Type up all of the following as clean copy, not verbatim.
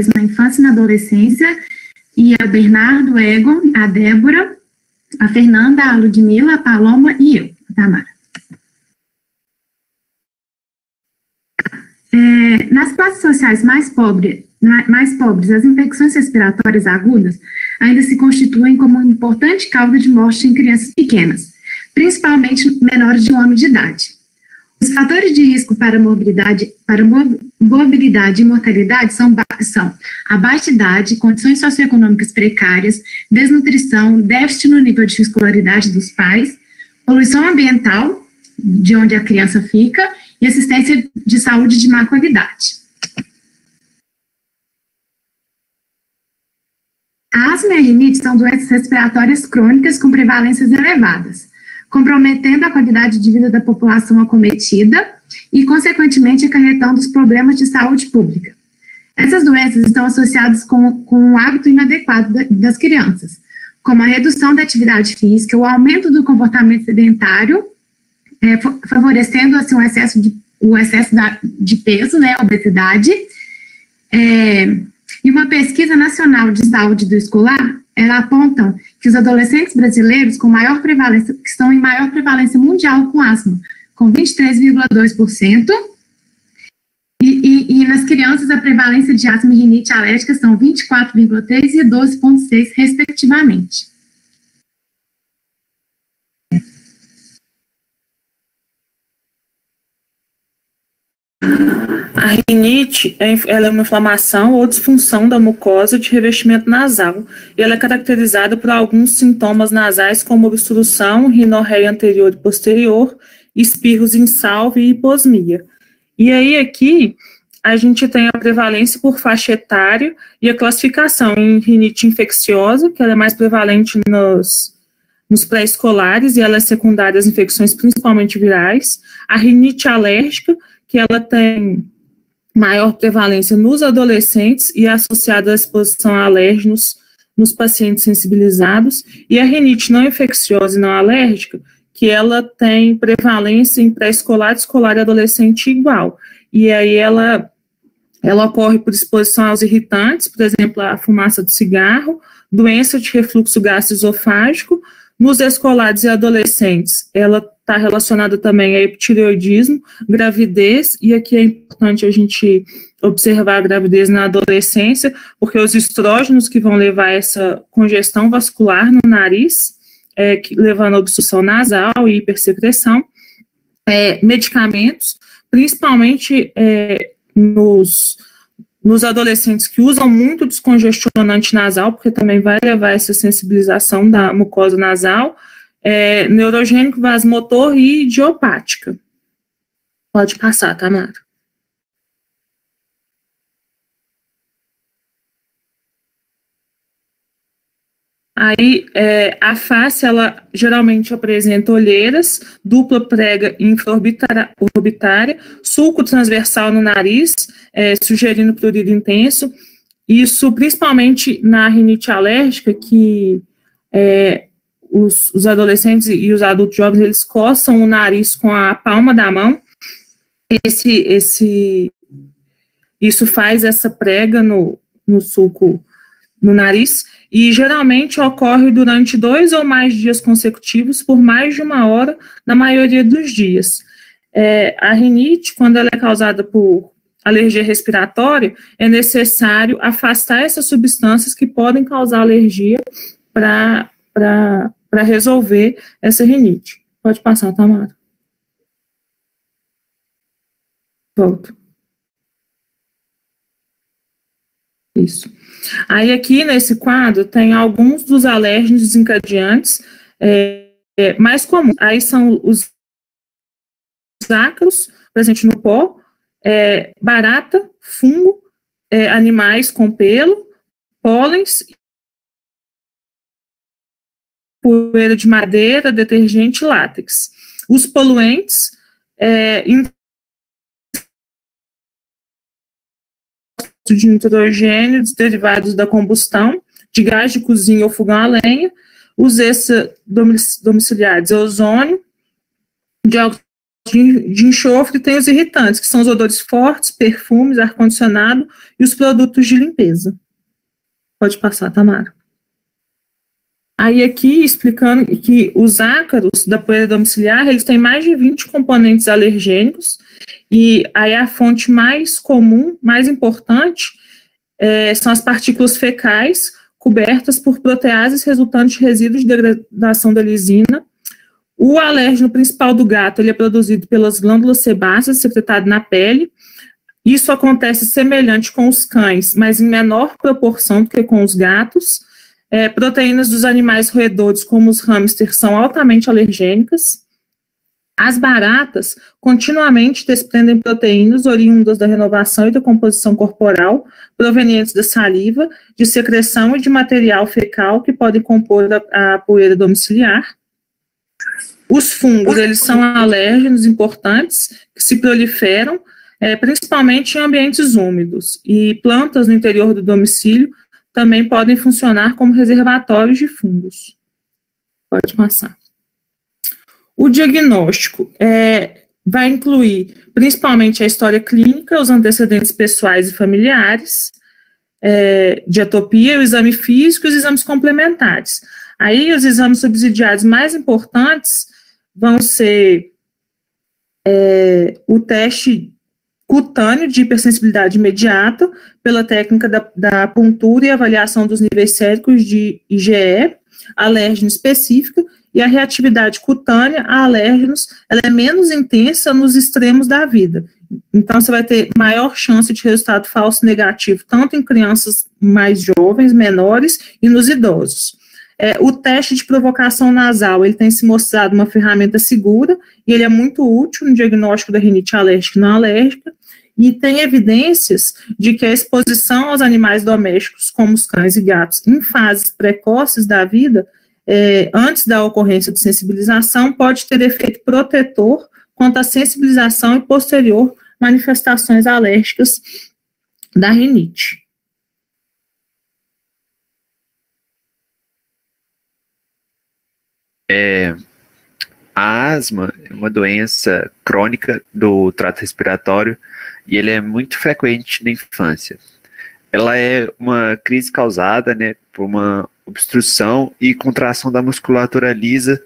na infância e na adolescência, e a Bernardo, Egon, a Débora, a Fernanda, a Ludmila, a Paloma e eu, a Tamara. Nas classes sociais mais pobres, as infecções respiratórias agudas ainda se constituem como uma importante causa de morte em crianças pequenas, principalmente menores de 1 ano de idade. Os fatores de risco para morbidade e mortalidade são a baixa idade, condições socioeconômicas precárias, desnutrição, déficit no nível de escolaridade dos pais, poluição ambiental, de onde a criança fica, e assistência de saúde de má qualidade. A asma e a rinite são doenças respiratórias crônicas com prevalências elevadas, comprometendo a qualidade de vida da população acometida e, consequentemente, acarretando os problemas de saúde pública. Essas doenças estão associadas com o hábito inadequado das crianças, como a redução da atividade física, o aumento do comportamento sedentário, favorecendo assim, o excesso de peso, né, a obesidade. E uma pesquisa nacional de saúde do escolar, ela aponta que os adolescentes brasileiros que estão em maior prevalência mundial com asma, com 23,2%, e nas crianças a prevalência de asma e rinite alérgica são 24,3% e 12,6%, respectivamente. A rinite ela é uma inflamação ou disfunção da mucosa de revestimento nasal e ela é caracterizada por alguns sintomas nasais como obstrução, rinorreia anterior e posterior, espirros em salve e hiposmia. E aí aqui a gente tem a prevalência por faixa etária e a classificação em rinite infecciosa, que ela é mais prevalente nos pré-escolares e ela é secundária às infecções principalmente virais. A rinite alérgica, que ela tem maior prevalência nos adolescentes e associada à exposição a alérgenos nos pacientes sensibilizados, e a rinite não infecciosa e não alérgica, que ela tem prevalência em pré-escolar, escolar e adolescente igual, e aí ela ocorre por exposição aos irritantes, por exemplo, a fumaça do cigarro, doença de refluxo gastroesofágico. Nos escolares e adolescentes, ela está relacionada também a hipotireoidismo, gravidez, e aqui é importante a gente observar a gravidez na adolescência, porque os estrógenos que vão levar a essa congestão vascular no nariz, levando a obstrução nasal e hipersecreção, medicamentos, principalmente nos adolescentes que usam muito descongestionante nasal, porque também vai levar essa sensibilização da mucosa nasal, neurogênico, vasomotor e idiopática. Pode passar, Tamara. Aí, a face, ela geralmente apresenta olheiras, dupla prega infraorbitária, sulco transversal no nariz, sugerindo prurido intenso. Isso, principalmente na rinite alérgica, que os adolescentes e os adultos jovens, eles coçam o nariz com a palma da mão. Isso faz essa prega no sulco no nariz, e geralmente ocorre durante 2 ou mais dias consecutivos por mais de 1 hora, na maioria dos dias. A rinite, quando ela é causada por alergia respiratória, é necessário afastar essas substâncias que podem causar alergia para resolver essa rinite. Pode passar, Tamara. Volta. Isso. Aí aqui nesse quadro tem alguns dos alérgenos desencadeantes mais comuns. Aí são os ácaros, presente no pó, barata, fungo, animais com pelo, pólens, poeira de madeira, detergente e látex. Os poluentes, de nitrogênio, derivados da combustão, de gás de cozinha ou fogão a lenha, os extradomiciliares, ozônio, dióxido de enxofre tem os irritantes, que são os odores fortes, perfumes, ar-condicionado e os produtos de limpeza. Pode passar, Tamara. Aí aqui explicando que os ácaros da poeira domiciliar, eles têm mais de 20 componentes alergênicos, e aí a fonte mais comum, mais importante, são as partículas fecais cobertas por proteases resultantes de resíduos de degradação da lisina. O alérgeno principal do gato, ele é produzido pelas glândulas sebáceas, secretado na pele. Isso acontece semelhante com os cães, mas em menor proporção do que com os gatos. Proteínas dos animais roedores, como os hamsters, são altamente alergênicas. As baratas continuamente desprendem proteínas oriundas da renovação e da composição corporal, provenientes da saliva, de secreção e de material fecal que podem compor a poeira domiciliar. Os fungos, eles são alérgenos importantes que se proliferam, principalmente em ambientes úmidos, e plantas no interior do domicílio também podem funcionar como reservatórios de fungos. Pode passar. O diagnóstico vai incluir principalmente a história clínica, os antecedentes pessoais e familiares, de atopia, o exame físico e os exames complementares. Aí os exames subsidiários mais importantes vão ser o teste cutâneo de hipersensibilidade imediata, pela técnica da puntura e avaliação dos níveis séricos de IgE, alérgeno específica, e a reatividade cutânea a alérgenos, ela é menos intensa nos extremos da vida. Então, você vai ter maior chance de resultado falso negativo, tanto em crianças mais jovens, menores, e nos idosos. O teste de provocação nasal, ele tem se mostrado uma ferramenta segura, e ele é muito útil no diagnóstico da rinite alérgica e não alérgica, e tem evidências de que a exposição aos animais domésticos, como os cães e gatos, em fases precoces da vida, antes da ocorrência de sensibilização, pode ter efeito protetor quanto à sensibilização e posterior manifestações alérgicas da rinite. A asma é uma doença crônica do trato respiratório e ele é muito frequente na infância. Ela é uma crise causada, né, por uma obstrução e contração da musculatura lisa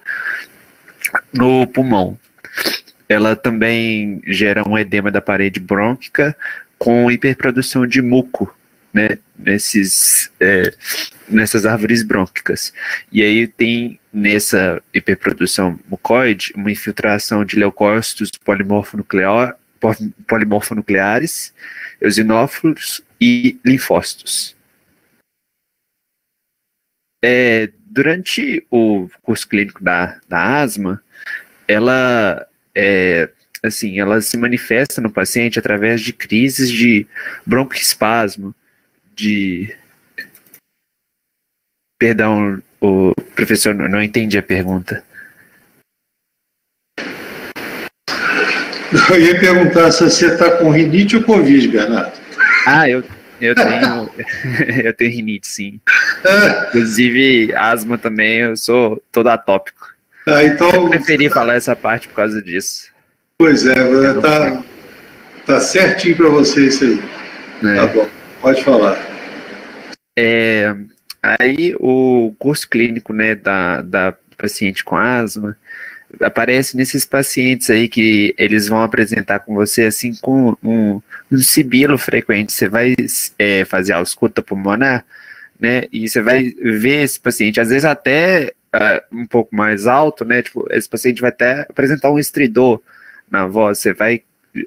no pulmão. Ela também gera um edema da parede brônquica com hiperprodução de muco, né, nessas árvores brônquicas. E aí tem, nessa hiperprodução mucoide, uma infiltração de leucócitos polimorfonucleares, eosinófilos e linfócitos. Durante o curso clínico da asma, ela se manifesta no paciente através de crises de broncoespasmo, Perdão, o professor, não entendi a pergunta. Eu ia perguntar se você está com rinite ou Covid, Bernardo. Eu tenho rinite, sim. Inclusive, asma também, eu sou todo atópico. Então, eu preferi falar essa parte por causa disso. Pois tá certinho para você isso aí. Tá bom, pode falar. Aí o curso clínico, né, da paciente com asma aparece nesses pacientes aí que eles vão apresentar com você assim com um sibilo frequente. Você vai fazer a ausculta pulmonar, né, e você vai ver esse paciente, às vezes até um pouco mais alto, né, tipo, esse paciente vai até apresentar um estridor na voz. Você vai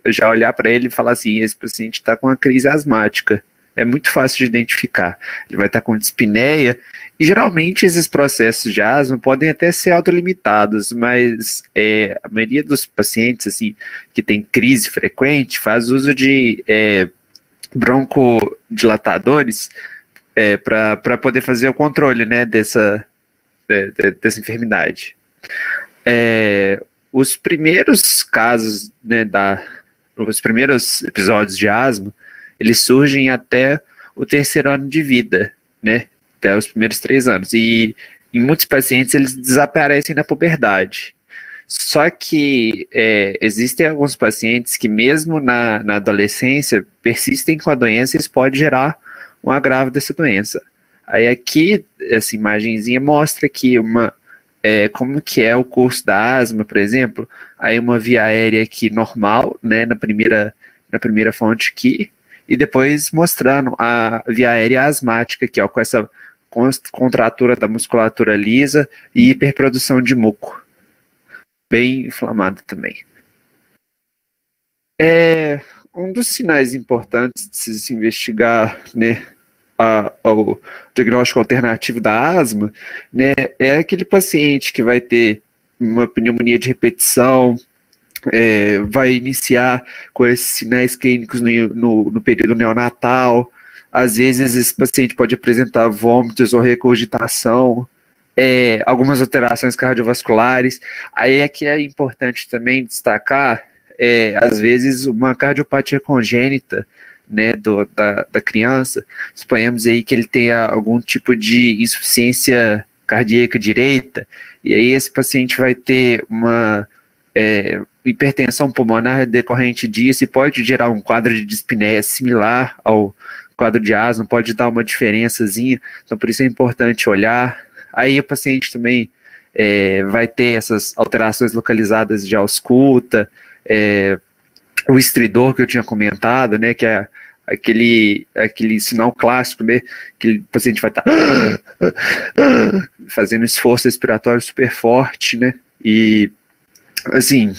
já olhar para ele e falar assim, esse paciente está com uma crise asmática. É muito fácil de identificar. Ele vai estar com dispneia, e geralmente esses processos de asma podem até ser autolimitados, mas a maioria dos pacientes assim, que tem crise frequente faz uso de broncodilatadores para poder fazer o controle, né, dessa enfermidade. Os primeiros casos, né, os primeiros episódios de asma, eles surgem até o 3º ano de vida, né? Até os primeiros 3 anos. E em muitos pacientes eles desaparecem na puberdade. Só que existem alguns pacientes que mesmo na adolescência persistem com a doença e isso pode gerar um agravo dessa doença. Aí aqui, essa imagenzinha mostra que como que é o curso da asma, por exemplo. Aí uma via aérea aqui normal, né, na primeira fonte aqui, e depois mostrando a via aérea asmática aqui, ó, com essa contratura da musculatura lisa e hiperprodução de muco. Bem inflamado também. Um dos sinais importantes de se investigar, né, o diagnóstico alternativo da asma, né, é aquele paciente que vai ter uma pneumonia de repetição, vai iniciar com esses sinais clínicos no período neonatal. Às vezes esse paciente pode apresentar vômitos ou regurgitação, algumas alterações cardiovasculares. Aí é que é importante também destacar, às vezes, uma cardiopatia congênita, né, da criança. Suponhamos aí que ele tenha algum tipo de insuficiência cardíaca direita, e aí esse paciente vai ter uma hipertensão pulmonar decorrente disso e pode gerar um quadro de dispneia similar ao quadro de asma, pode dar uma diferençazinha, então por isso é importante olhar. Aí o paciente também vai ter essas alterações localizadas de ausculta, o estridor que eu tinha comentado, né, que é aquele sinal clássico, né, que o paciente vai estar fazendo esforço respiratório super forte, né, e assim,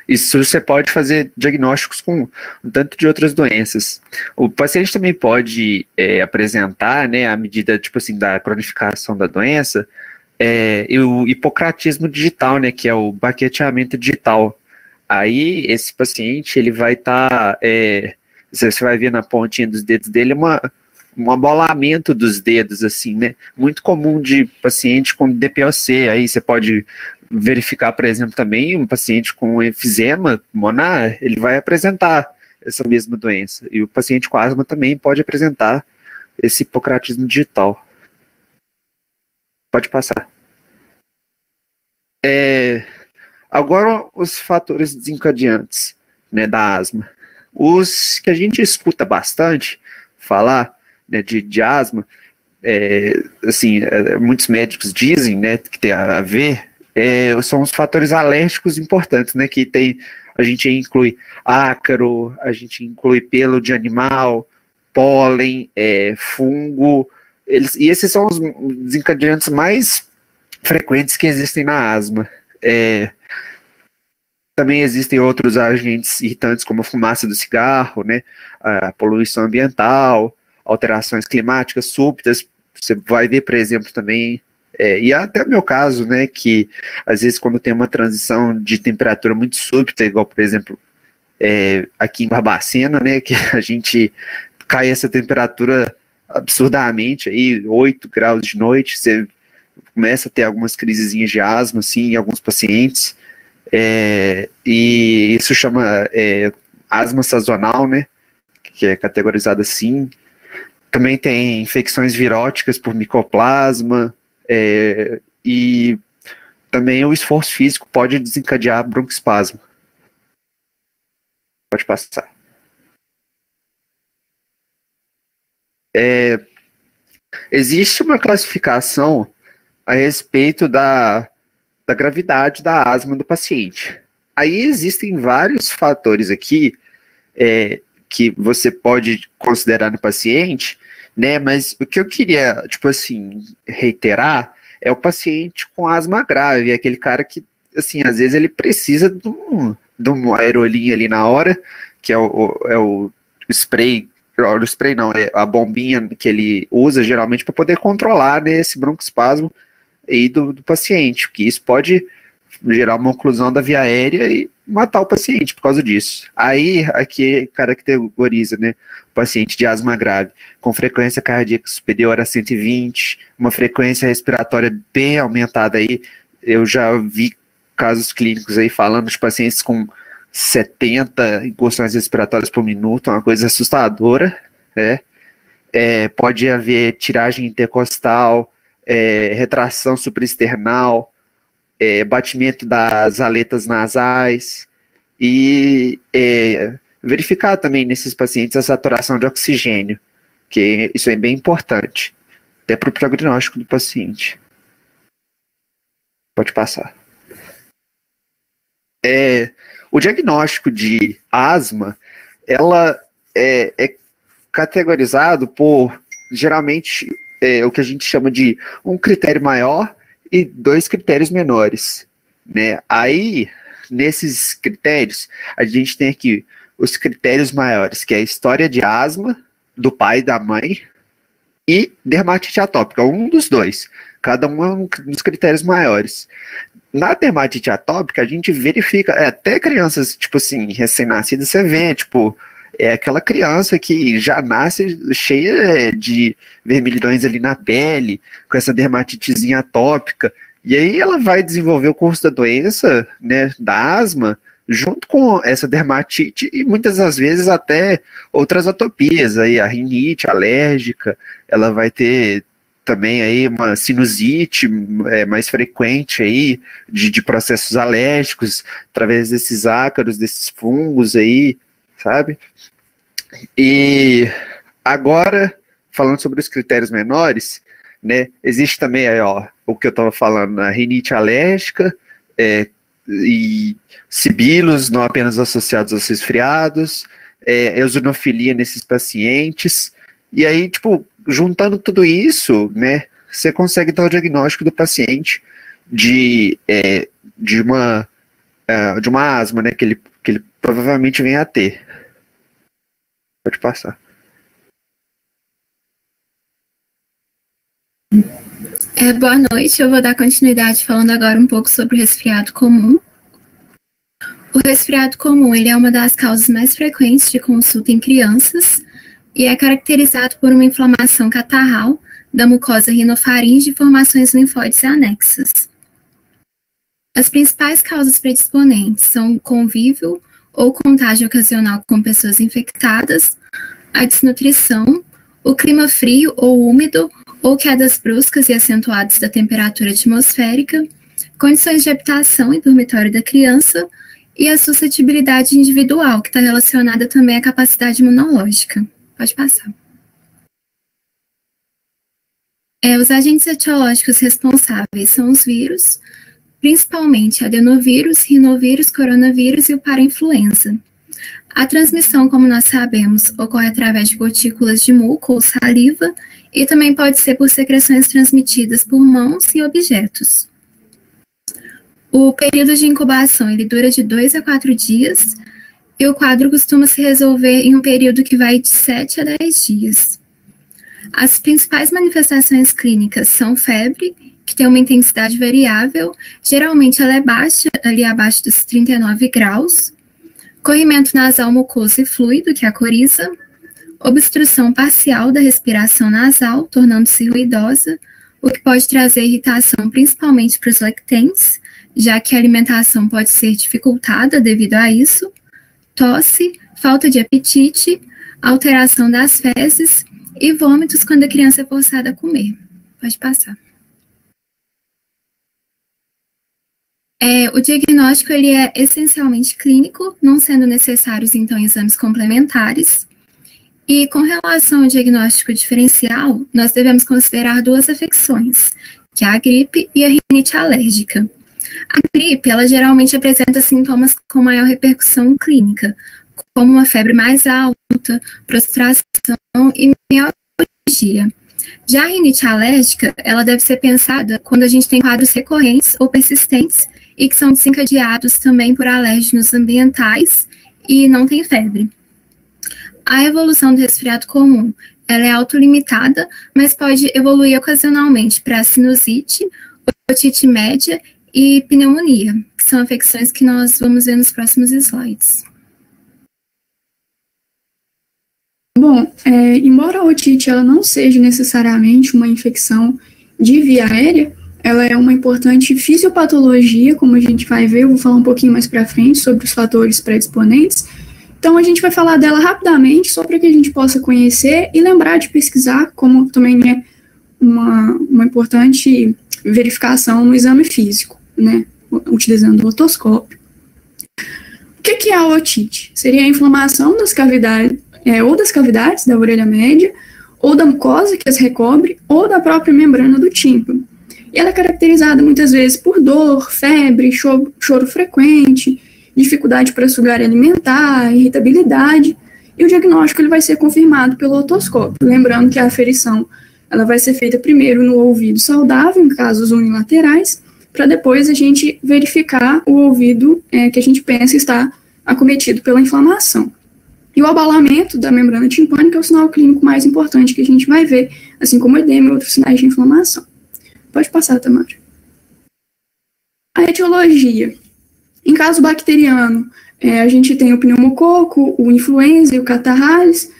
isso você pode fazer diagnósticos com um tanto de outras doenças. O paciente também pode apresentar, né, à medida, tipo assim, da cronificação da doença, o hipocratismo digital, né, que é o baqueteamento digital. Aí, esse paciente, ele vai estar, você vai ver na pontinha dos dedos dele um abolamento dos dedos, assim, né, muito comum de paciente com DPOC. Aí você pode verificar, por exemplo, também um paciente com efizema pulmonar, ele vai apresentar essa mesma doença. E o paciente com asma também pode apresentar esse hipocratismo digital. Pode passar. Agora, os fatores desencadeantes, né, da asma. Os que a gente escuta bastante falar, né, de asma, assim, muitos médicos dizem, né, que tem a ver, são os fatores alérgicos importantes, né, que a gente inclui ácaro, a gente inclui pelo de animal, pólen, fungo, e esses são os desencadeantes mais frequentes que existem na asma. Também existem outros agentes irritantes, como a fumaça do cigarro, né, a poluição ambiental, alterações climáticas súbitas. Você vai ver, por exemplo, também, e até o meu caso, né, que às vezes quando tem uma transição de temperatura muito súbita, igual, por exemplo, aqui em Barbacena, né, que a gente cai essa temperatura absurdamente, aí 8 graus de noite, você começa a ter algumas crisezinhas de asma, assim, em alguns pacientes, e isso chama asma sazonal, né, que é categorizado assim. Também tem infecções viróticas por micoplasma, e também o esforço físico pode desencadear broncoespasmo. Pode passar. Existe uma classificação a respeito da gravidade da asma do paciente. Aí existem vários fatores aqui que você pode considerar no paciente, né, mas o que eu queria, tipo assim, reiterar é o paciente com asma grave, aquele cara que, assim, às vezes ele precisa de um aerolinho ali na hora, que é o spray, o spray não, é a bombinha que ele usa geralmente para poder controlar, né, esse broncoespasmo aí do paciente, que isso pode gerar uma oclusão da via aérea e matar o paciente por causa disso. Aí, aqui caracteriza, né, o paciente de asma grave, com frequência cardíaca superior a 120, uma frequência respiratória bem aumentada aí. Eu já vi casos clínicos aí falando de pacientes com 70 incursões respiratórias por minuto, uma coisa assustadora, né? Pode haver tiragem intercostal, retração supraesternal, batimento das aletas nasais e verificar também nesses pacientes a saturação de oxigênio, que isso é bem importante, até para o prognóstico do paciente. Pode passar. O diagnóstico de asma, ela é categorizado por, geralmente, o que a gente chama de um critério maior e 2 critérios menores, né? Aí, nesses critérios, a gente tem aqui os critérios maiores, que é a história de asma do pai e da mãe e dermatite atópica, um dos dois. Cada um é um dos critérios maiores. Na dermatite atópica, a gente verifica, até crianças, tipo assim, recém-nascidas, você vê, tipo, é aquela criança que já nasce cheia de vermelhidões ali na pele, com essa dermatitezinha atópica, e aí ela vai desenvolver o curso da doença, né, da asma, junto com essa dermatite e muitas das vezes até outras atopias, aí a rinite alérgica, ela vai ter também aí uma sinusite mais frequente aí de processos alérgicos através desses ácaros, desses fungos aí, sabe? E agora, falando sobre os critérios menores, né, existe também aí, ó, o que eu estava falando, a rinite alérgica e sibilos não apenas associados aos resfriados, eosinofilia nesses pacientes, e aí, tipo, juntando tudo isso, né, você consegue dar o diagnóstico do paciente de uma asma, né, que ele provavelmente venha a ter. Pode passar. Boa noite, eu vou dar continuidade falando agora um pouco sobre o resfriado comum. O resfriado comum ele é uma das causas mais frequentes de consulta em crianças e é caracterizado por uma inflamação catarral da mucosa rinofaringe e formações linfóides anexas. As principais causas predisponentes são convívio ou contágio ocasional com pessoas infectadas, a desnutrição, o clima frio ou úmido ou quedas bruscas e acentuadas da temperatura atmosférica, condições de habitação e dormitório da criança e a suscetibilidade individual, que está relacionada também à capacidade imunológica. Pode passar. Os agentes etiológicos responsáveis são os vírus, principalmente adenovírus, rinovírus, coronavírus e o parainfluenza. A transmissão, como nós sabemos, ocorre através de gotículas de muco ou saliva e também pode ser por secreções transmitidas por mãos e objetos. O período de incubação ele dura de 2 a 4 dias e o quadro costuma se resolver em um período que vai de 7 a 10 dias. As principais manifestações clínicas são febre, que tem uma intensidade variável, geralmente ela é baixa, ali abaixo dos 39 graus, corrimento nasal mucoso e fluido, que é a coriza, obstrução parcial da respiração nasal, tornando-se ruidosa, o que pode trazer irritação principalmente para os lactentes, já que a alimentação pode ser dificultada devido a isso, tosse, falta de apetite, alteração das fezes e vômitos quando a criança é forçada a comer. Pode passar. O diagnóstico ele é essencialmente clínico, não sendo necessários, então, exames complementares. E com relação ao diagnóstico diferencial, nós devemos considerar 2 afecções, que é a gripe e a rinite alérgica. A gripe, ela geralmente apresenta sintomas com maior repercussão clínica, como uma febre mais alta, prostração e mialgia. Já a rinite alérgica, ela deve ser pensada quando a gente tem quadros recorrentes ou persistentes e que são desencadeados também por alérgenos ambientais e não tem febre. A evolução do resfriado comum, ela é autolimitada, mas pode evoluir ocasionalmente para sinusite, otite média e pneumonia, que são afecções que nós vamos ver nos próximos slides. Bom, embora a otite ela não seja necessariamente uma infecção de via aérea, ela é uma importante fisiopatologia, como a gente vai ver, eu vou falar um pouquinho mais para frente sobre os fatores predisponentes. Então, a gente vai falar dela rapidamente, só para que a gente possa conhecer e lembrar de pesquisar, como também é uma importante verificação no exame físico, né? utilizando o otoscópio. O que é a otite? Seria a inflamação das cavidades, ou das cavidades da orelha média, ou da mucosa que as recobre, ou da própria membrana do tímpano. E ela é caracterizada muitas vezes por dor, febre, choro frequente, dificuldade para sugar e alimentar, irritabilidade, e o diagnóstico ele vai ser confirmado pelo otoscópio. Lembrando que a aferição ela vai ser feita primeiro no ouvido saudável, em casos unilaterais, para depois a gente verificar o ouvido que a gente pensa está acometido pela inflamação. E o abalamento da membrana timpânica é o sinal clínico mais importante que a gente vai ver, assim como o edema e outros sinais de inflamação. Pode passar, Tamara. A etiologia. Em caso bacteriano, a gente tem o pneumococo, o influenza e o catarrales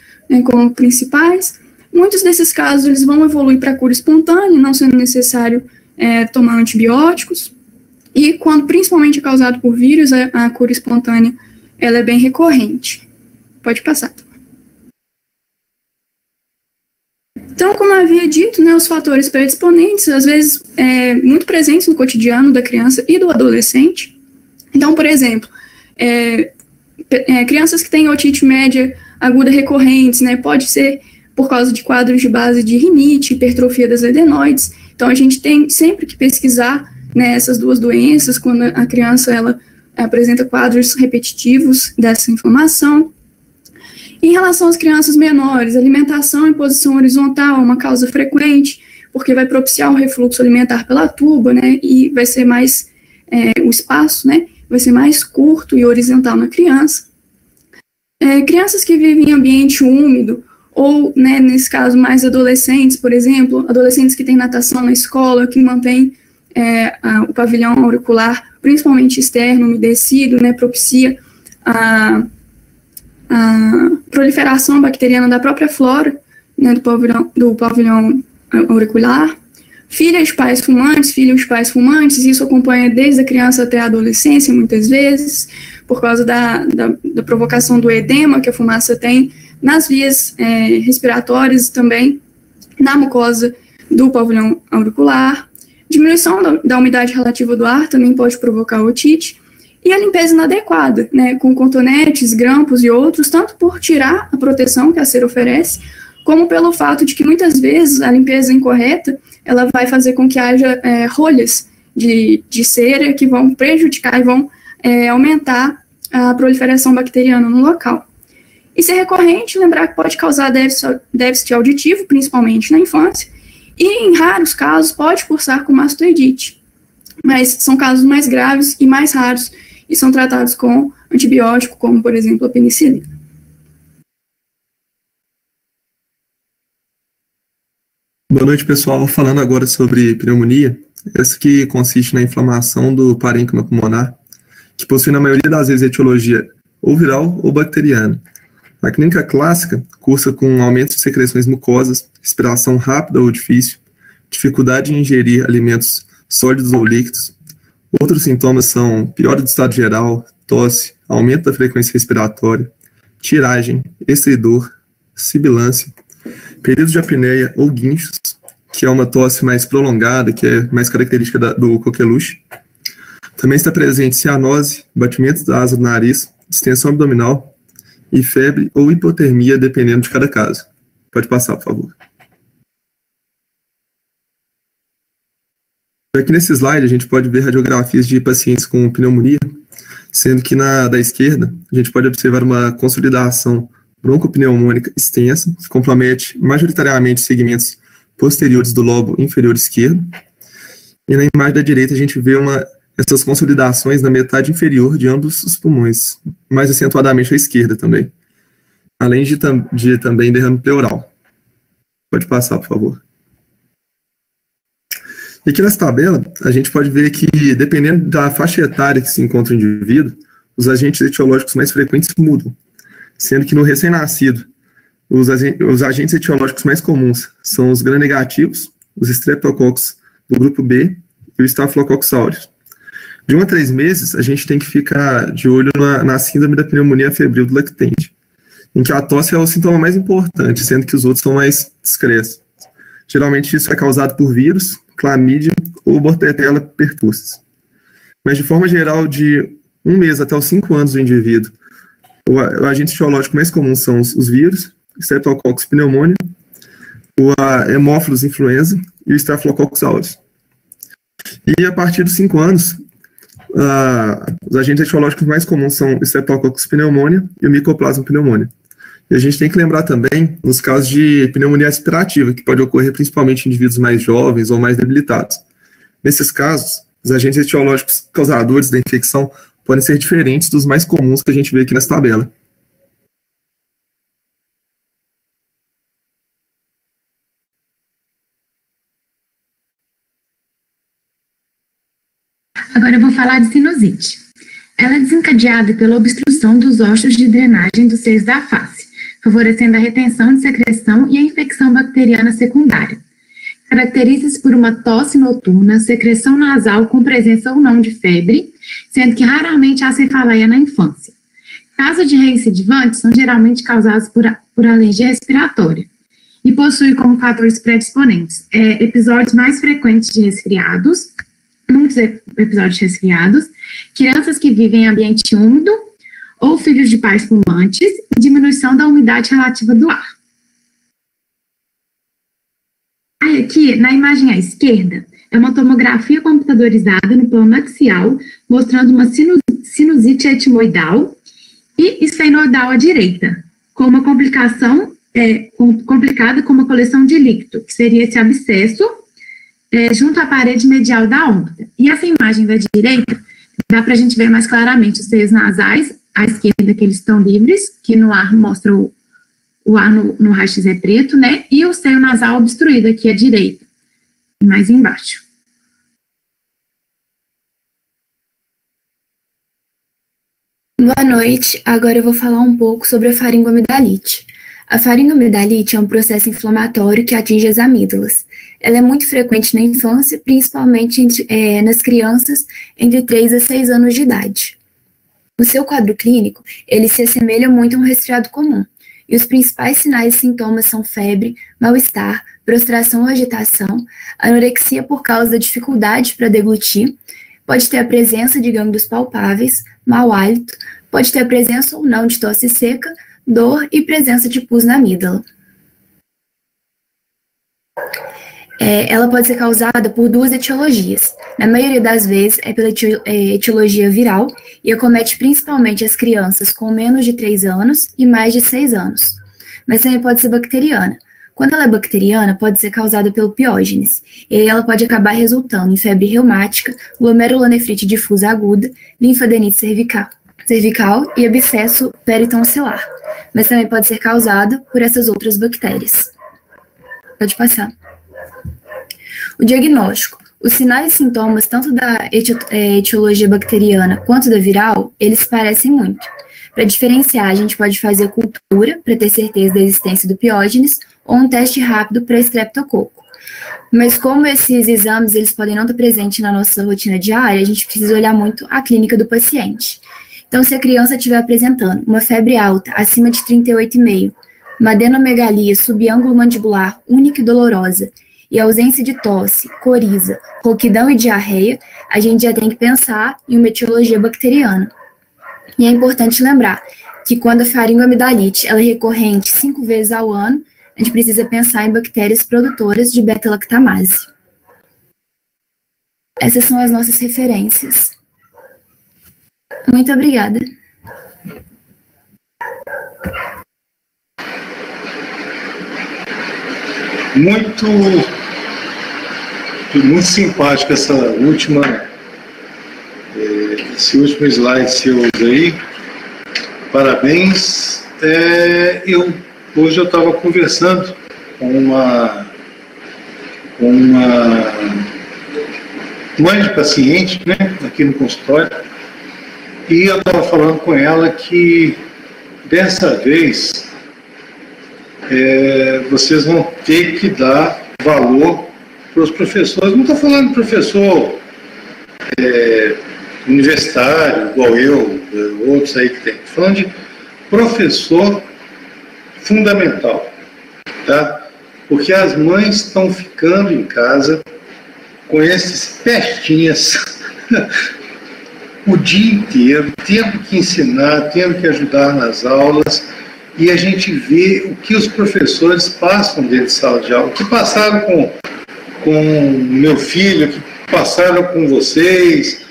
como principais. Muitos desses casos eles vão evoluir para cura espontânea, não sendo necessário tomar antibióticos. E quando principalmente é causado por vírus, a cura espontânea ela é bem recorrente. Pode passar. Então, como eu havia dito, os fatores predisponentes, às vezes, muito presentes no cotidiano da criança e do adolescente. Então, por exemplo, crianças que têm otite média aguda recorrentes, pode ser por causa de quadros de base de rinite, hipertrofia das adenoides. Então, a gente tem sempre que pesquisar essas duas doenças quando a criança ela apresenta quadros repetitivos dessa inflamação. Em relação às crianças menores, alimentação em posição horizontal é uma causa frequente, porque vai propiciar o refluxo alimentar pela tuba, e vai ser mais, o espaço, vai ser mais curto e horizontal na criança. Crianças que vivem em ambiente úmido, ou, nesse caso, mais adolescentes, por exemplo, adolescentes que têm natação na escola, que mantêm o pavilhão auricular, principalmente externo, umedecido, propicia a proliferação bacteriana da própria flora, do pavilhão auricular. Filhos de pais fumantes, isso acompanha desde a criança até a adolescência, muitas vezes, por causa da provocação do edema que a fumaça tem nas vias respiratórias e também na mucosa do pavilhão auricular. Diminuição da umidade relativa do ar também pode provocar otite. E a limpeza inadequada, com cotonetes, grampos e outros, tanto por tirar a proteção que a cera oferece, como pelo fato de que muitas vezes a limpeza incorreta, ela vai fazer com que haja rolhas de cera que vão prejudicar e vão aumentar a proliferação bacteriana no local. E se é recorrente, lembrar que pode causar déficit auditivo, principalmente na infância, e em raros casos pode cursar com mastoidite, mas são casos mais graves e mais raros, e são tratados com antibiótico, como, por exemplo, a penicilina. Boa noite, pessoal. Falando agora sobre pneumonia, essa que consiste na inflamação do parênquima pulmonar, que possui na maioria das vezes etiologia ou viral ou bacteriana. A clínica clássica cursa com aumento de secreções mucosas, respiração rápida ou difícil, dificuldade em ingerir alimentos sólidos ou líquidos. Outros sintomas são piora do estado geral, tosse, aumento da frequência respiratória, tiragem, estridor, sibilância, períodos de apneia ou guinchos, que é uma tosse mais prolongada, que é mais característica do coqueluche. Também está presente cianose, batimentos da asa do nariz, distensão abdominal e febre ou hipotermia, dependendo de cada caso. Pode passar, por favor. Aqui nesse slide a gente pode ver radiografias de pacientes com pneumonia, sendo que da esquerda a gente pode observar uma consolidação broncopneumônica extensa, que compromete majoritariamente segmentos posteriores do lobo inferior esquerdo, e na imagem da direita a gente vê essas consolidações na metade inferior de ambos os pulmões, mais acentuadamente à esquerda também, além de também derrame pleural. Pode passar, por favor. E aqui nessa tabela, a gente pode ver que, dependendo da faixa etária que se encontra o indivíduo, os agentes etiológicos mais frequentes mudam, sendo que no recém-nascido, os agentes etiológicos mais comuns são os gram-negativos, os streptococcus do grupo B e o Staphylococcus aureus. De 1 a 3 meses, a gente tem que ficar de olho na síndrome da pneumonia febril do lactente, em que a tosse é o sintoma mais importante, sendo que os outros são mais discretos. Geralmente isso é causado por vírus, clamídia ou Bordetella pertussis. mas de forma geral, de 1 mês até os 5 anos do indivíduo, o agente etiológico mais comum são os vírus, Streptococcus pneumoniae, o Haemophilus influenza e o Staphylococcus aureus. E a partir dos 5 anos, os agentes etiológicos mais comuns são o Streptococcus pneumoniae e o Mycoplasma pneumoniae. E a gente tem que lembrar também nos casos de pneumonia aspirativa, que pode ocorrer principalmente em indivíduos mais jovens ou mais debilitados. Nesses casos, os agentes etiológicos causadores da infecção podem ser diferentes dos mais comuns que a gente vê aqui nessa tabela. Agora eu vou falar de sinusite. Ela é desencadeada pela obstrução dos ossos de drenagem dos seios da face, favorecendo a retenção de secreção e a infecção bacteriana secundária. Caracteriza-se por uma tosse noturna, secreção nasal com presença ou não de febre, sendo que raramente há cefaleia na infância. Casos de recidivantes são geralmente causados por alergia respiratória e possui como fatores predisponentes episódios mais frequentes de resfriados, muitos episódios de resfriados, crianças que vivem em ambiente úmido ou filhos de pais fumantes e diminuição da umidade relativa do ar. Aí aqui, na imagem à esquerda, é uma tomografia computadorizada no plano axial, mostrando uma sinusite etimoidal e esfenoidal à direita, com uma complicação complicada com uma coleção de líquido, que seria esse abscesso, junto à parede medial da órbita. E essa imagem da direita, dá para a gente ver mais claramente os seios nasais, à esquerda que eles estão livres, que no ar mostra o ar no raio-x é preto, né? E o seio nasal obstruído aqui à direita, mais embaixo. Boa noite, agora eu vou falar um pouco sobre a faringoamidalite. A faringoamidalite é um processo inflamatório que atinge as amígdalas. Ela é muito frequente na infância, principalmente nas crianças entre 3 a 6 anos de idade. O seu quadro clínico, ele se assemelha muito a um resfriado comum, e os principais sinais e sintomas são febre, mal-estar, prostração ou agitação, anorexia por causa da dificuldade para deglutir, pode ter a presença de gânglios palpáveis, mau hálito, pode ter a presença ou não de tosse seca, dor e presença de pus na amígdala. Ela pode ser causada por 2 etiologias. Na maioria das vezes é pela etiologia viral e acomete principalmente as crianças com menos de 3 anos e mais de 6 anos. Mas também pode ser bacteriana. Quando ela é bacteriana, pode ser causada pelo piógenes, e aí ela pode acabar resultando em febre reumática, glomerulonefrite difusa aguda, linfadenite cervical e abscesso peritoncelar. Mas também pode ser causada por essas outras bactérias. Pode passar. O diagnóstico. Os sinais e sintomas, tanto da etiologia bacteriana quanto da viral, eles se parecem muito. Para diferenciar, a gente pode fazer cultura, para ter certeza da existência do piógenes, ou um teste rápido para estreptococo. Mas como esses exames eles podem não estar presentes na nossa rotina diária, a gente precisa olhar muito a clínica do paciente. Então, se a criança estiver apresentando uma febre alta, acima de 38,5, uma adenomegalia subângulo mandibular única e dolorosa, e ausência de tosse, coriza, rouquidão e diarreia, a gente já tem que pensar em uma etiologia bacteriana. E é importante lembrar que quando a faringoamidalite ela é recorrente 5 vezes ao ano, a gente precisa pensar em bactérias produtoras de beta-lactamase. Essas são as nossas referências. Muito obrigada. Muito simpático esse último slide seu aí. Parabéns. Hoje eu estava conversando com uma mãe de paciente, né, aqui no consultório, e eu estava falando com ela que dessa vez vocês vão ter que dar valor para os professores. Não estou falando de professor universitário, igual eu, outros aí que tem. Estou falando de professor fundamental, tá? Porque as mães estão ficando em casa com esses pestinhas o dia inteiro, tendo que ensinar, tendo que ajudar nas aulas, e a gente vê o que os professores passam dentro de sala de aula, o que passaram com meu filho, o que passaram com vocês,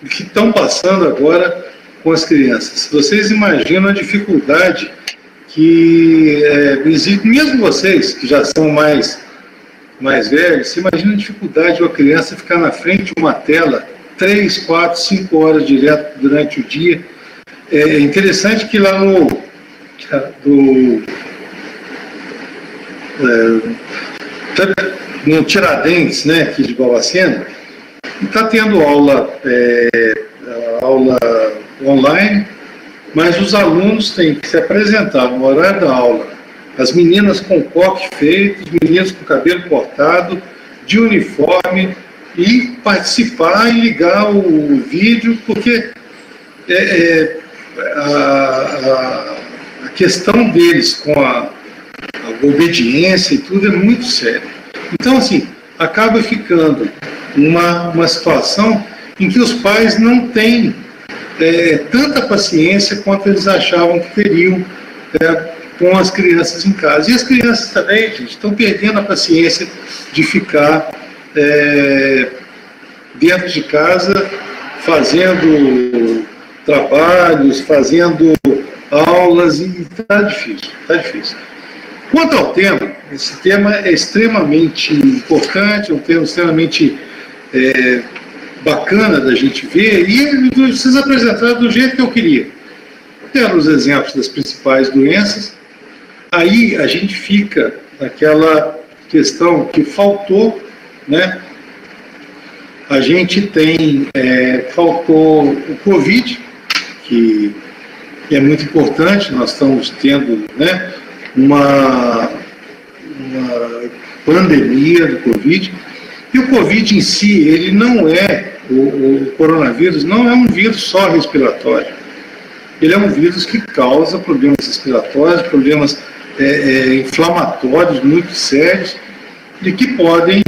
o que estão passando agora com as crianças. Vocês imaginam a dificuldade que existe, mesmo vocês que já são mais velhos, você imagina a dificuldade de uma criança ficar na frente de uma tela 3, 4, 5 horas direto durante o dia. É interessante que lá no Tiradentes, né, aqui de Barbacena, está tendo aula online, mas os alunos têm que se apresentar no horário da aula. As meninas com coque feito, os meninos com cabelo cortado, de uniforme, e participar e ligar o vídeo, porque a questão deles com a obediência e tudo é muito séria. Então, assim, acaba ficando uma situação em que os pais não têm tanta paciência quanto eles achavam que teriam com as crianças em casa. E as crianças também, gente, estão perdendo a paciência de ficar dentro de casa fazendo trabalhos, fazendo aulas, e está difícil, está difícil. Quanto ao tema, esse tema é extremamente importante, é um tema extremamente bacana da gente ver, e vocês apresentaram do jeito que eu queria. Deram os exemplos das principais doenças, aí a gente fica naquela questão que faltou, né? A gente tem, faltou o Covid, que é muito importante, nós estamos tendo, né, uma pandemia do Covid, e o Covid em si, ele não o coronavírus não é um vírus só respiratório, ele é um vírus que causa problemas respiratórios, problemas inflamatórios muito sérios, e que podem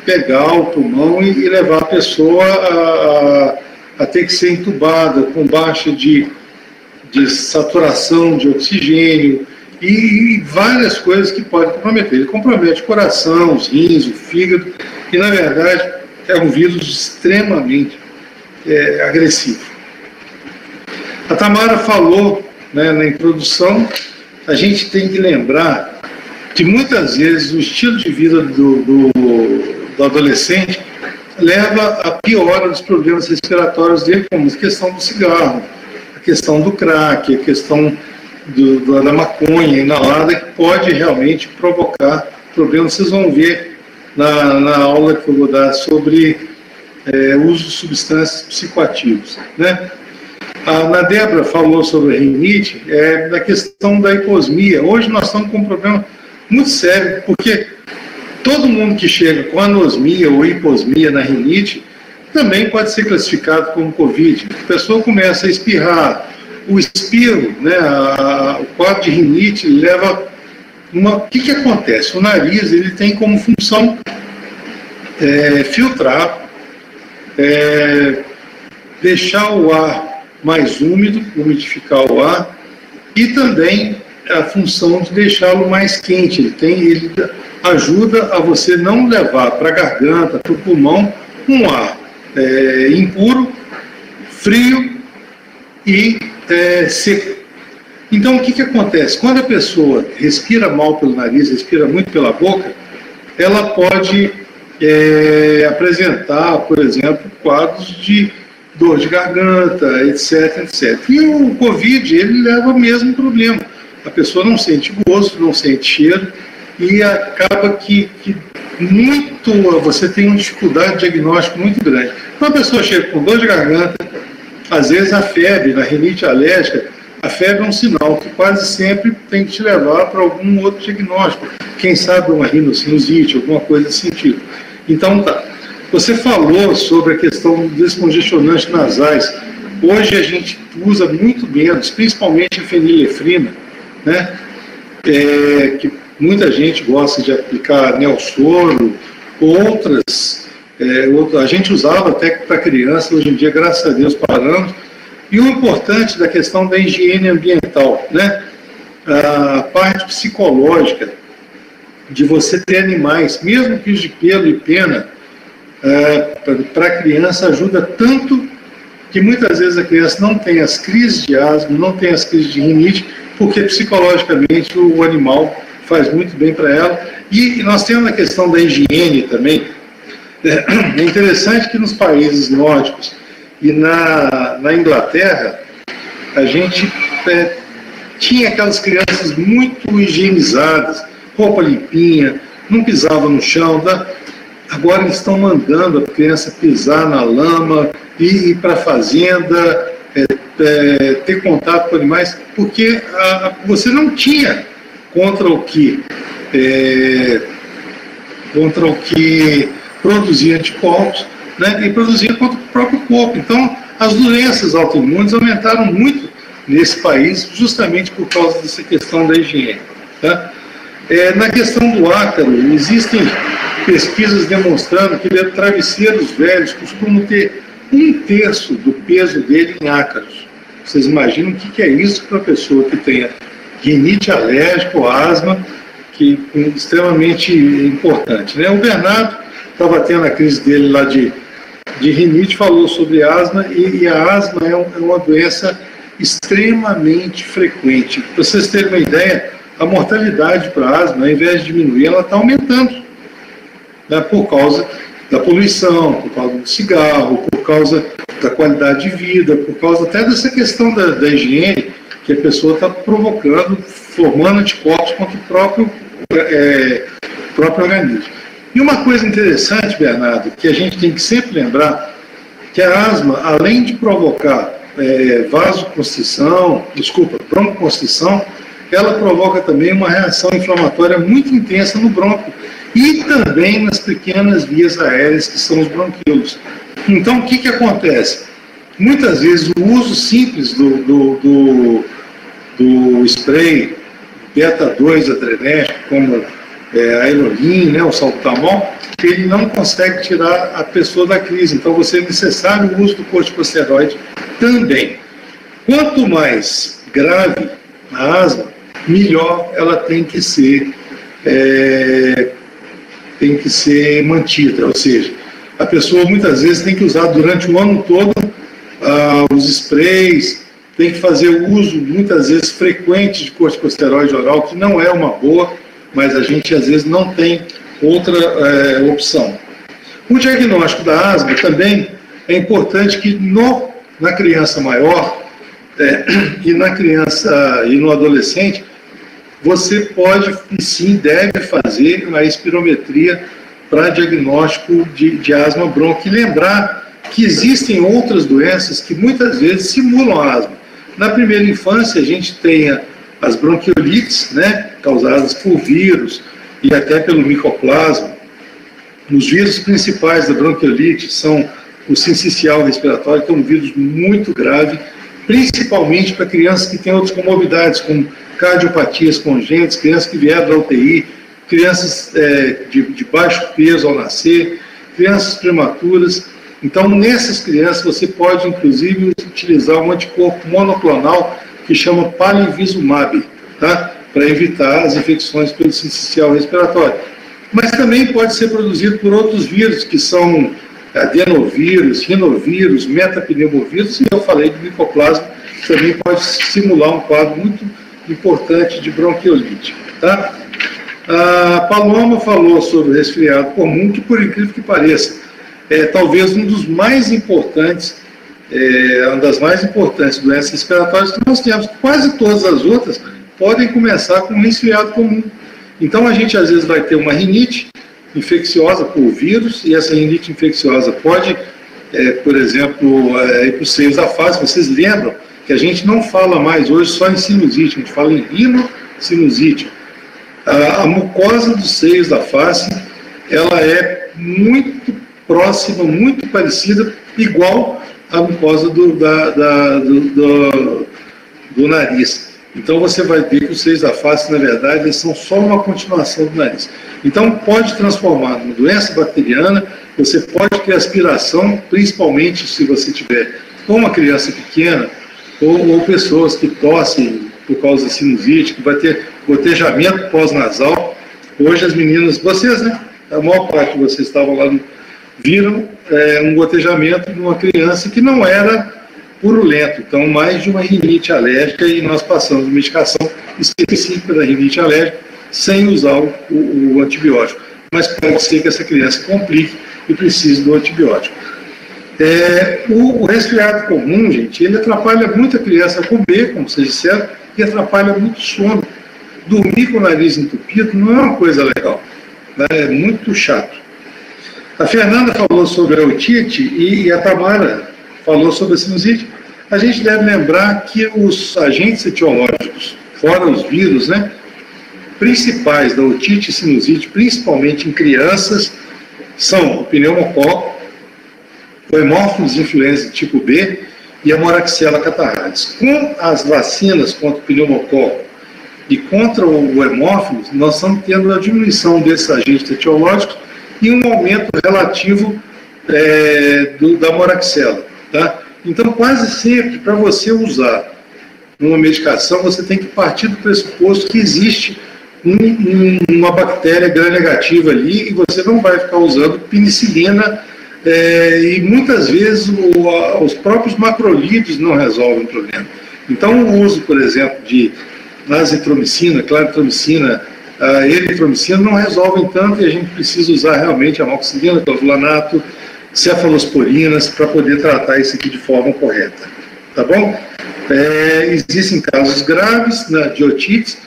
pegar o pulmão e levar a pessoa a ter que ser entubada com baixa de saturação de oxigênio e várias coisas que podem comprometer. Ele compromete o coração, os rins, o fígado, e na verdade é um vírus extremamente agressivo. A Tamara falou, né, na introdução, a gente tem que lembrar que muitas vezes o estilo de vida do adolescente leva a piora dos problemas respiratórios dele, como a questão do cigarro, a questão do crack, a questão da maconha inalada, que pode realmente provocar problemas. Vocês vão ver na aula que eu vou dar sobre uso de substâncias psicoativas, né? A Débora falou sobre a rinite, da questão da hiposmia. Hoje nós estamos com um problema muito sério, porque todo mundo que chega com anosmia ou hiposmia na rinite também pode ser classificado como Covid. A pessoa começa a espirrar, o espirro, né, o quadro de rinite leva o que acontece? O nariz, ele tem como função filtrar, deixar o ar mais úmido, umidificar o ar, e também a função de deixá-lo mais quente. Ele ajuda a você não levar para a garganta, para o pulmão, um ar impuro, frio e seco. Então, o que acontece? Quando a pessoa respira mal pelo nariz, respira muito pela boca, ela pode apresentar, por exemplo, quadros de dor de garganta, etc, etc. E o Covid, ele leva ao mesmo problema. A pessoa não sente gosto, não sente cheiro, e acaba que você tem uma dificuldade de diagnóstico muito grande. Então, a pessoa chega com dor de garganta, às vezes a febre, na rinite alérgica, a febre é um sinal que quase sempre tem que te levar para algum outro diagnóstico. Quem sabe uma rinocinusite, alguma coisa desse sentido. Então, tá. Você falou sobre a questão dos descongestionantes nasais. Hoje a gente usa muito menos, principalmente a fenilefrina, né? Que muita gente gosta de aplicar Nelsoro, outras A gente usava até para criança, hoje em dia, graças a Deus, paramos. E o importante da questão da higiene ambiental, né? A parte psicológica de você ter animais, mesmo que os de pelo e pena, para a criança ajuda tanto que muitas vezes a criança não tem as crises de asma, não tem as crises de rinite, porque psicologicamente o animal faz muito bem para ela. E nós temos a questão da higiene também. É interessante que nos países nórdicos e na Inglaterra, a gente tinha aquelas crianças muito higienizadas, roupa limpinha, não pisava no chão. Agora eles estão mandando a criança pisar na lama, ir para a fazenda, ter contato com animais, porque você não tinha contra o que produzia anticorpos, né, e produzia contra o próprio corpo. Então, as doenças autoimunes aumentaram muito nesse país, justamente por causa dessa questão da higiene. Tá? Na questão do ácaro, existem pesquisas demonstrando que travesseiros velhos costumam ter 1/3 do peso dele em ácaros. Vocês imaginam o que é isso para a pessoa que tenha rinite alérgica ou asma, que é extremamente importante, né? O Bernardo estava tendo a crise dele lá de rinite, falou sobre asma, e a asma é uma doença extremamente frequente. Para vocês terem uma ideia, a mortalidade para a asma, ao invés de diminuir, ela está aumentando, né, por causa da poluição, por causa do cigarro, por causa da qualidade de vida, por causa até dessa questão da higiene, que a pessoa está provocando, formando anticorpos contra o próprio organismo. E uma coisa interessante, Bernardo, que a gente tem que sempre lembrar, que a asma, além de provocar broncoconstrição, ela provoca também uma reação inflamatória muito intensa no bronco e também nas pequenas vias aéreas, que são os bronquíolos. Então, o que acontece? Muitas vezes o uso simples do spray beta-2 adrenérgico, como a Aerolin, né, o salbutamol, ele não consegue tirar a pessoa da crise. Então, é necessário o uso do corticosteroide também. Quanto mais grave a asma, melhor ela tem que ser mantida. Ou seja, a pessoa muitas vezes tem que usar durante o ano todo os sprays, tem que fazer o uso muitas vezes frequente de corticosteroide oral, que não é uma boa, mas a gente às vezes não tem outra opção. O diagnóstico da asma também é importante que na criança maior e na criança e no adolescente, você pode e sim deve fazer a espirometria para diagnóstico de asma bronca, e lembrar que existem outras doenças que muitas vezes simulam a asma. Na primeira infância, a gente tem as bronquiolites, né, causadas por vírus e até pelo micoplasma. Os vírus principais da bronquiolite são o sincicial respiratório, que é um vírus muito grave, principalmente para crianças que têm outras comorbidades, como cardiopatias congênitas, crianças que vieram da UTI, crianças de baixo peso ao nascer, crianças prematuras. Então, nessas crianças, você pode, inclusive, utilizar um anticorpo monoclonal que chama palivizumab, tá? Para evitar as infecções pelo sincicial respiratório. Mas também pode ser produzido por outros vírus, que são adenovírus, rinovírus, metapneumovírus, e eu falei do micoplasma, que também pode simular um quadro muito importante de bronquiolite, tá? A Paloma falou sobre o resfriado comum, que, por incrível que pareça, é talvez um dos mais importantes, uma das mais importantes doenças respiratórias que nós temos. Quase todas as outras podem começar com um resfriado comum. Então, a gente às vezes vai ter uma rinite infecciosa por vírus, e essa rinite infecciosa pode, por exemplo, ir para os seios da face. Vocês lembram que a gente não fala mais hoje só em sinusite, a gente fala em rinocinusite. A mucosa dos seios da face, ela é muito próxima, muito parecida, igual à mucosa do nariz. Então você vai ver que os seios da face, na verdade, eles são só uma continuação do nariz. Então pode transformar numa doença bacteriana, você pode ter aspiração, principalmente se você tiver ou uma criança pequena, ou pessoas que tossem por causa da sinusite, que vai ter gotejamento pós-nasal. Hoje as meninas, vocês, né? A maior parte de vocês estavam lá, viram um gotejamento de uma criança que não era purulento, então mais de uma rinite alérgica, e nós passamos medicação específica da rinite alérgica sem usar o antibiótico. Mas pode ser que essa criança complique e precise do antibiótico. O resfriado comum, gente, ele atrapalha muito a criança a comer, como vocês disseram, e atrapalha muito o sono. Dormir com o nariz entupido não é uma coisa legal, né? É muito chato. A Fernanda falou sobre a otite e a Tamara falou sobre a sinusite. A gente deve lembrar que os agentes etiológicos, fora os vírus, né, principais da otite e sinusite, principalmente em crianças, são o pneumococo, o hemófilos influenza tipo B e a moraxella catarrhalis. Com as vacinas contra o pneumococo e contra o hemófilos, nós estamos tendo a diminuição desses agentes etiológicos e um aumento relativo da moraxella, tá? Então, quase sempre, para você usar uma medicação, você tem que partir do pressuposto que existe uma bactéria gram-negativa ali, e você não vai ficar usando penicilina, e muitas vezes os próprios macrolídeos não resolvem o problema. Então, o uso, por exemplo, de azitromicina, claritromicina, a eritromicina não resolvem tanto, e a gente precisa usar realmente amoxicilina, clavulanato, cefalosporinas para poder tratar isso aqui de forma correta, tá bom? Existem casos graves, né, de otites,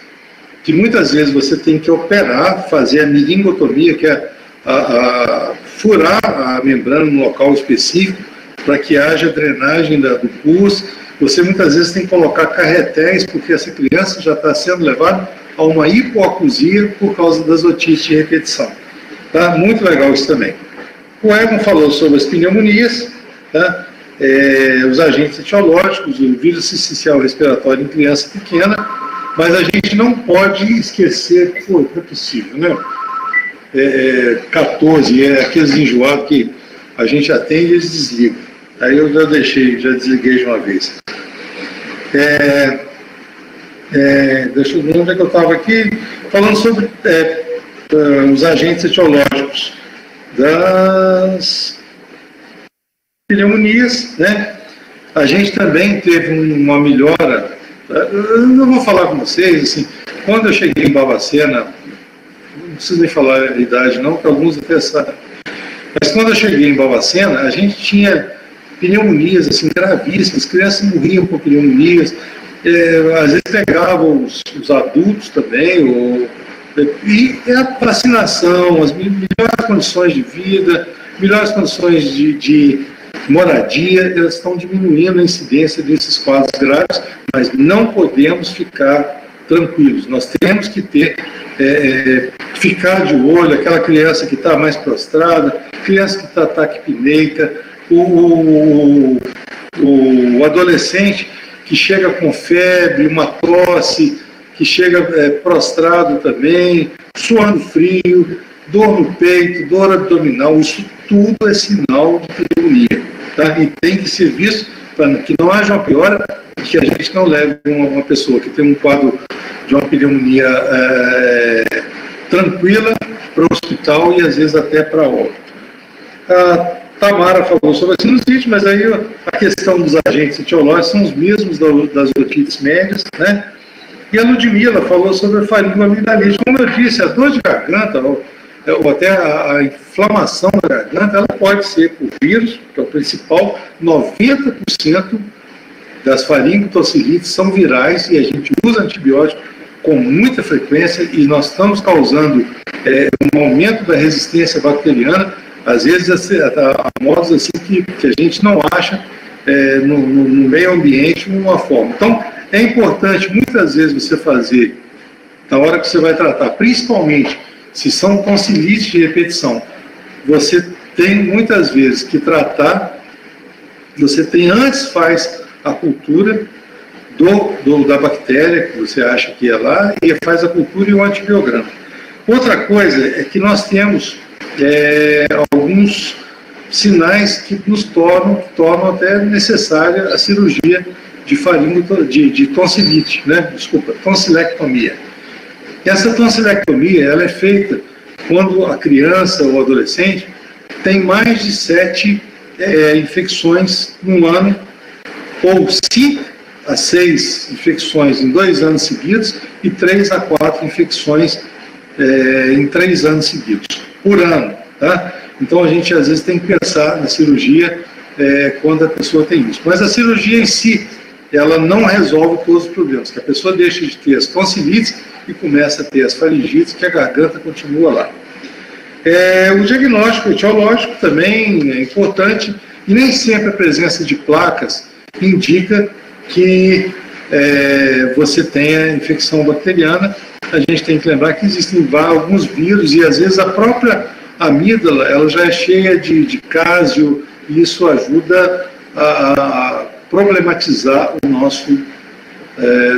que muitas vezes você tem que operar, fazer a miringotomia, que é furar a membrana no local específico para que haja drenagem do pus. Você muitas vezes tem que colocar carretéis, porque essa criança já está sendo levada a uma hipoacusia por causa das otites de repetição. Tá? Muito legal isso também. O Egon falou sobre as pneumonias, tá? Os agentes etiológicos, o vírus sincicial respiratório em criança pequena, mas a gente não pode esquecer, pô, não é possível, né? 14, aqueles enjoados que a gente atende e eles desligam. Aí eu já desliguei de uma vez. Deixa eu ver onde é que eu estava aqui, falando sobre os agentes etiológicos das pneumonias, né? A gente também teve uma melhora. Eu não vou falar com vocês, assim, quando eu cheguei em Barbacena, não preciso nem falar a idade não, que alguns até sabem, mas quando eu cheguei em Barbacena, a gente tinha pneumonias assim, gravíssimas, crianças morriam por pneumonias, às vezes pegavam os adultos também, e a vacinação, as melhores condições de vida, melhores condições de moradia, elas estão diminuindo a incidência desses quadros graves, mas não podemos ficar tranquilos. Nós temos que ficar de olho, aquela criança que está mais prostrada, criança que está taquipneica, o adolescente que chega com febre, uma tosse, que chega prostrado também, suando frio, dor no peito, dor abdominal, isso tudo é sinal de pneumonia, tá? E tem que ser visto para que não haja uma piora, que a gente não leve uma pessoa que tem um quadro de uma pneumonia tranquila para o hospital e às vezes até para óbito. A Tamara falou sobre a sinusite, mas aí a questão dos agentes etiológicos são os mesmos das otites médias, né? E a Ludmila falou sobre a faringoamidalite. Como eu disse, a dor de garganta, ou até a inflamação da garganta, ela pode ser por vírus, que é o principal. 90% das faringotossilites são virais e a gente usa antibiótico com muita frequência e nós estamos causando um aumento da resistência bacteriana, às vezes a modos assim que a gente não acha no meio ambiente uma forma. Então, é importante muitas vezes você fazer, na hora que você vai tratar, principalmente se são tonsilites de repetição, você tem muitas vezes que tratar, antes faz a cultura da bactéria que você acha que é lá e faz a cultura e o antibiograma. Outra coisa é que nós temos alguns sinais que nos tornam até necessária a cirurgia de tonsilite, né? Desculpa, tonsilectomia. Essa tonsilectomia ela é feita quando a criança ou adolescente tem mais de 7 infecções num ano, ou 5 a 6 infecções em 2 anos seguidos e 3 a 4 infecções em 3 anos seguidos, por ano. Tá? Então a gente às vezes tem que pensar na cirurgia quando a pessoa tem isso. Mas a cirurgia em si, ela não resolve todos os problemas, que a pessoa deixa de ter as tonsilites e começa a ter as faringites, que a garganta continua lá. O diagnóstico etiológico também é importante, e nem sempre a presença de placas indica que você tenha infecção bacteriana. A gente tem que lembrar que existem alguns vírus, e às vezes a própria amígdala ela já é cheia de cásio, e isso ajuda a problematizar o nosso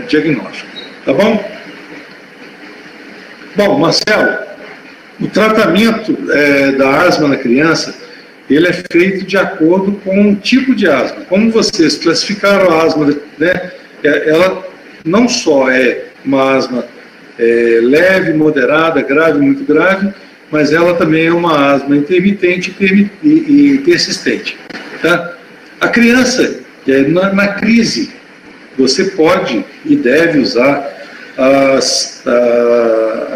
diagnóstico. Tá bom? Bom, Marcelo, o tratamento da asma na criança, ele é feito de acordo com o tipo de asma. Como vocês classificaram a asma, né, ela não só é uma asma leve, moderada, grave, muito grave, mas ela também é uma asma intermitente e persistente. Tá? A criança, na crise, você pode e deve usar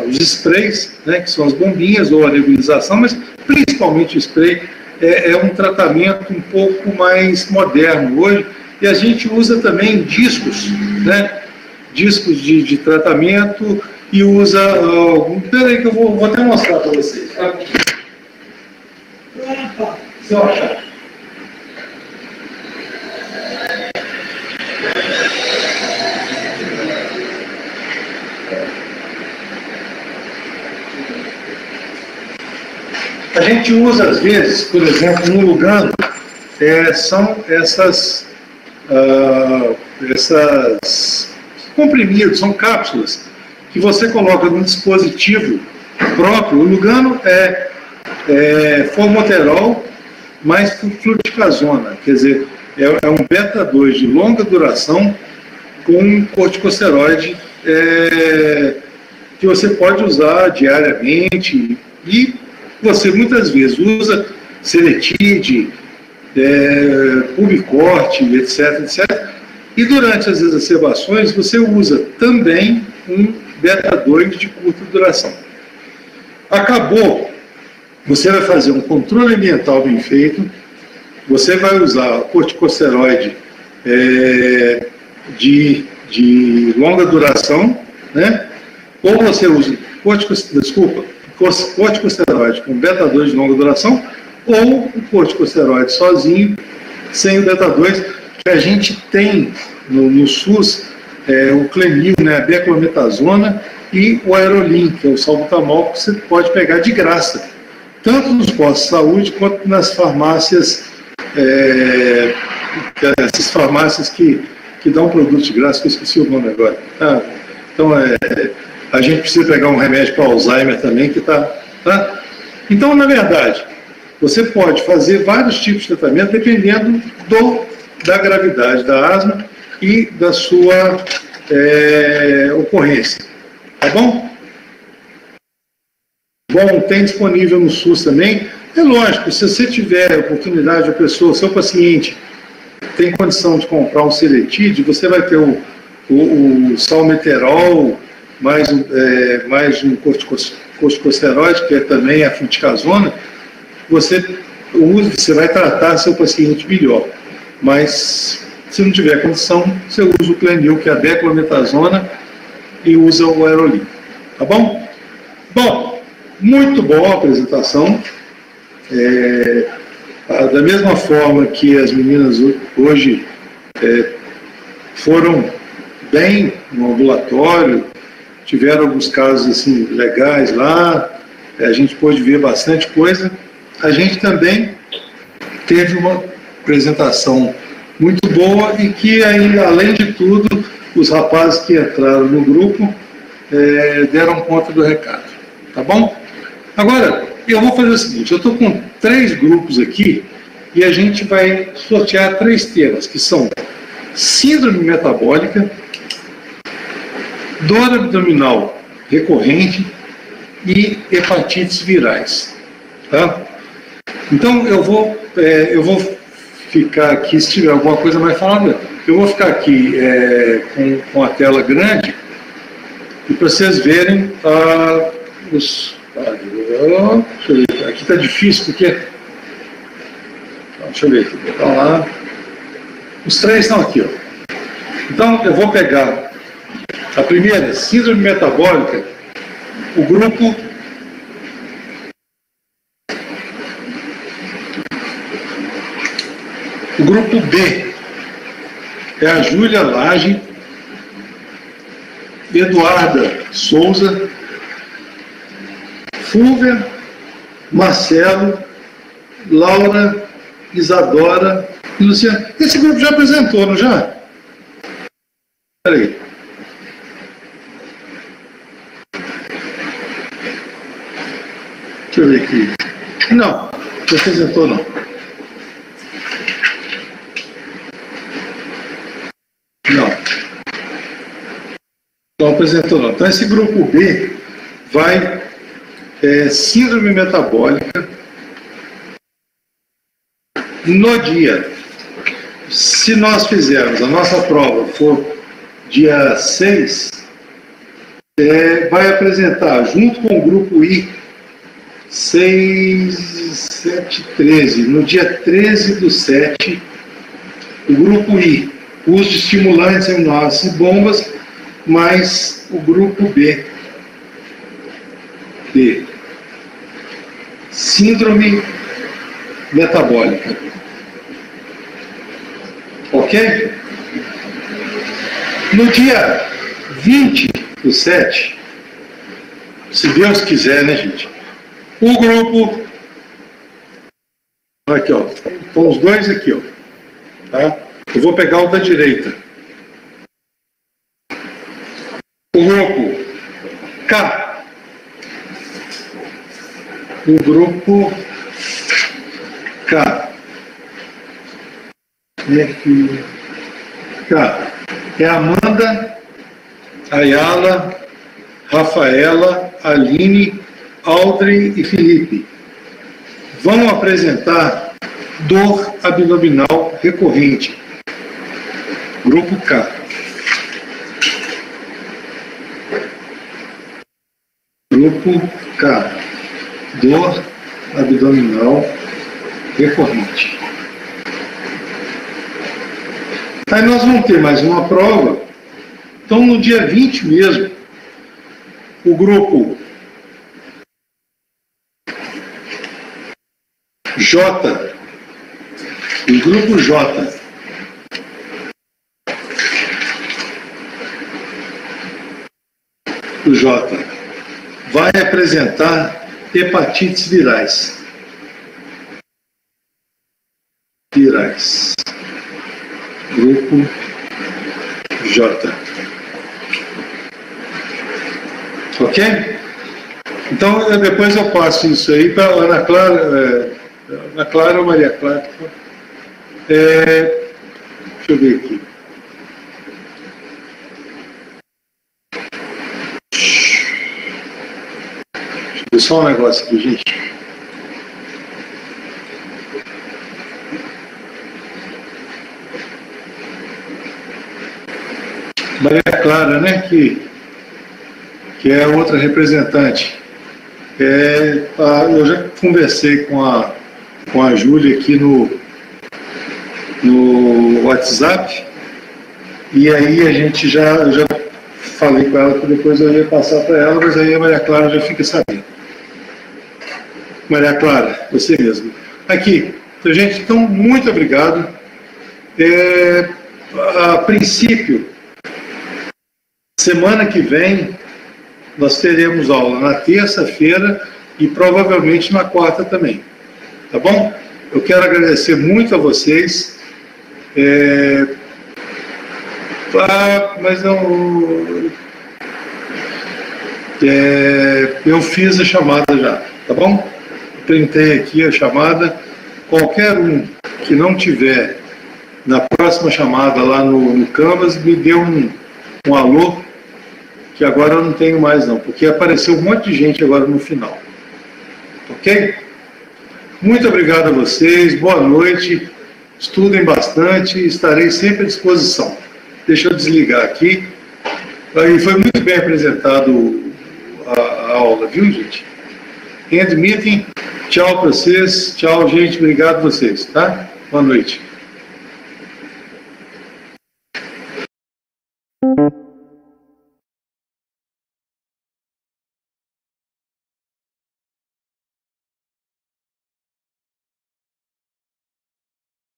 os sprays, né, que são as bombinhas ou a nebulização, mas principalmente o spray é um tratamento um pouco mais moderno hoje, e a gente usa também discos, né, discos de tratamento, e usa peraí que eu vou até mostrar para vocês. Tá? Se eu achar. A gente usa, às vezes, por exemplo, no Lugano, são essas comprimidos, são cápsulas, que você coloca num dispositivo próprio. O Lugano é formoterol mais fluticasona, quer dizer, é um beta-2 de longa duração com um corticosteroide que você pode usar diariamente, e você muitas vezes usa Seletide, Pubicorte, etc. E durante as exacerbações você usa também um beta-2 de curta duração. Acabou, você vai fazer um controle ambiental bem feito, você vai usar corticosteroide de longa duração, né? Ou você usa corticosteroide com beta-2 de longa duração, ou o corticosteroide sozinho, sem o beta-2, que a gente tem no SUS, o Clenil, né, a beclometasona, e o Aerolin, que é o salbutamol, que você pode pegar de graça, tanto nos postos de saúde quanto nas farmácias, essas farmácias que dão produto de graça, que eu esqueci o nome agora. Então, a gente precisa pegar um remédio para Alzheimer também, que tá? Então, na verdade, você pode fazer vários tipos de tratamento dependendo da gravidade da asma e da sua ocorrência. Tá bom? Bom, tem disponível no SUS também. É lógico, se você tiver oportunidade, a pessoa, seu paciente tem condição de comprar um Seletide, você vai ter o salmeterol, mais um corticosteroide, que é também a fluticasona. Você vai tratar seu paciente melhor. Mas, se não tiver condição, você usa o Clenil, que é a beclometasona, e usa o Aerolin. Tá bom? Bom, muito boa a apresentação. Da mesma forma que as meninas hoje foram bem no ambulatório, tiveram alguns casos assim legais lá, a gente pôde ver bastante coisa. A gente também teve uma apresentação muito boa e que, ainda, além de tudo, os rapazes que entraram no grupo deram conta do recado, tá bom? Agora, eu vou fazer o seguinte, eu estou com 3 grupos aqui e a gente vai sortear 3 temas, que são síndrome metabólica, dor abdominal recorrente e hepatites virais, tá? Então, eu vou ficar aqui, se tiver alguma coisa mais falada, eu vou ficar aqui com a tela grande e para vocês verem os... Deixa eu ver, aqui está difícil porque... Deixa eu ver aqui, vou botar lá. Os 3 estão aqui, ó. Então, eu vou pegar a primeira, síndrome metabólica, o grupo... O grupo B é a Júlia Lage, Eduarda Souza, Fúvia, Marcelo, Laura, Isadora e Luciana. Esse grupo já apresentou, não já? Espera aí. Deixa eu ver aqui. Não apresentou não. Não apresentou não. Então esse grupo B vai síndrome metabólica no dia. Se nós fizermos, a nossa prova for dia 6, vai apresentar junto com o grupo I 6, 7, 13. No dia 13/7, o grupo I, uso de estimulantes, aminoácidos e bombas, mais o grupo B, síndrome metabólica. Ok? No dia 20/7, se Deus quiser, né, gente? O grupo... Aqui, ó. Estão os 2 aqui, ó. Tá? Eu vou pegar o da direita. O grupo K. O grupo K. E aqui. K. É Amanda, Ayala, Rafaela, Aline, Audrey e Felipe. Vão apresentar dor abdominal recorrente. Grupo K. Grupo K. Dor abdominal recorrente. Aí nós vamos ter mais uma prova. Então, no dia 20 mesmo, o grupo J, o grupo J, o J, vai apresentar hepatites virais. Grupo J. Ok? Então, depois eu passo isso aí para a Ana Clara, Ana Clara ou Maria Clara. Deixa eu ver aqui. Deixa eu ver só um negócio aqui, gente. Maria Clara, né, que é outra representante. Eu já conversei com a Júlia aqui no WhatsApp, e aí a gente eu já falei com ela que depois eu ia passar para ela, mas aí a Maria Clara já fica sabendo. Maria Clara, você mesmo. Aqui, gente, então, muito obrigado. A princípio, semana que vem, nós teremos aula na terça-feira e provavelmente na quarta também. Tá bom? Eu quero agradecer muito a vocês. Mas não... eu fiz a chamada já, tá bom? Printei aqui a chamada. Qualquer um que não tiver na próxima chamada lá no Canvas, me dê um alô, que agora eu não tenho mais não, porque apareceu um monte de gente agora no final. Ok? Muito obrigado a vocês, boa noite, estudem bastante, estarei sempre à disposição. Deixa eu desligar aqui. Aí foi muito bem apresentado a aula, viu, gente? End meeting. Tchau para vocês. Tchau, gente. Obrigado a vocês, tá? Boa noite.